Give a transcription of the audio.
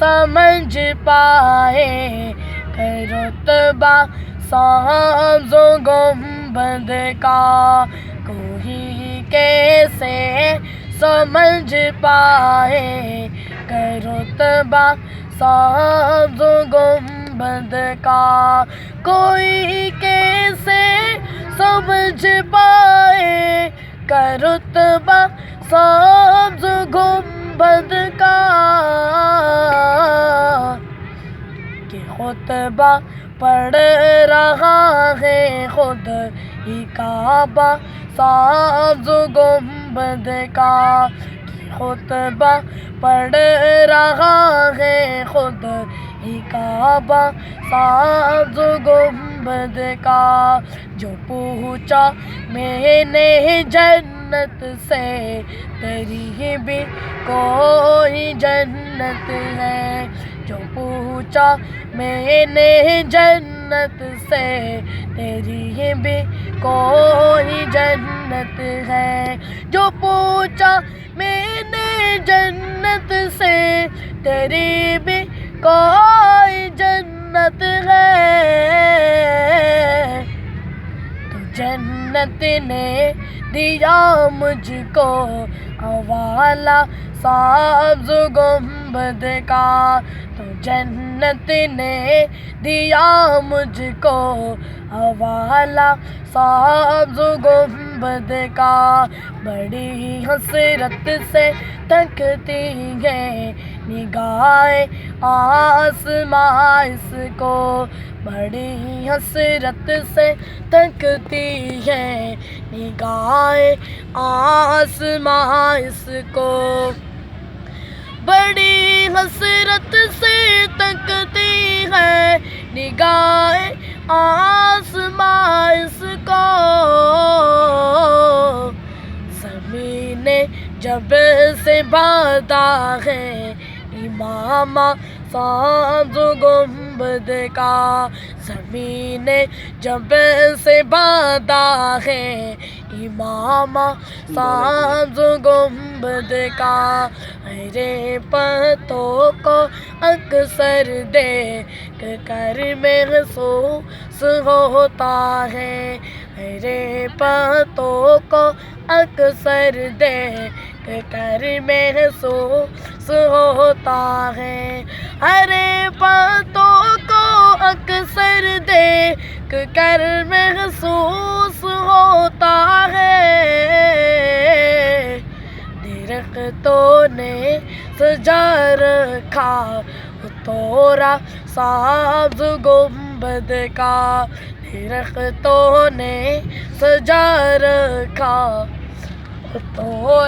سمجھ پائے کہ رتبہ سبز گنبد کا کوئی کیسے سمجھ پائے کہ رتبہ سبز گنبد کا کوئی کیسے سمجھ پائے کہ رتبہ سبز گنبد کا کہ خطبہ پڑھ رہا ہے خود ہی کعبہ سبز گنبد کا کہ خطبہ پڑھ رہا ہے خود ہی کعبہ سبز گنبد کا جو پوچھا میں نے جنت سے تیری بھی کوئی جنت ہے جو پوچھا میں نے جنت سے تیری بھی کوئی جنت ہے جو پوچھا میں نے جنت سے تیری بھی کوئی جنت ہے تو جنت نے دیا مجھ کو حوالہ سبز گنبد کا تو جنت نے دیا مجھ کو حوالہ سبز گنبد کا بڑی حسرت سے تکتی ہے نگاہ آسماں اس کو بڑی حسرت سے تکتی ہے نگاہ آسماں اس کو بڑی حسرت سے تکتی ہے نگاہ آسماں اس کو زمین جب سے باندھا ہے امامہ سبز گنبد کا زمین جب سے باندھا ہے امامہ سبز گنبد کا میرے پتوں کو اکثر دیکھ کر محسوس ہوتا ہے میرے پتوں کو اکثر دیکھ کر محسوس ہوتا ہے ارے پتوں کو اکثر دیکھ کر محسوس ہوتا ہے درختوں نے سجا رکھا تورا سبز گنبد کا درختوں نے سجا رکھا تورا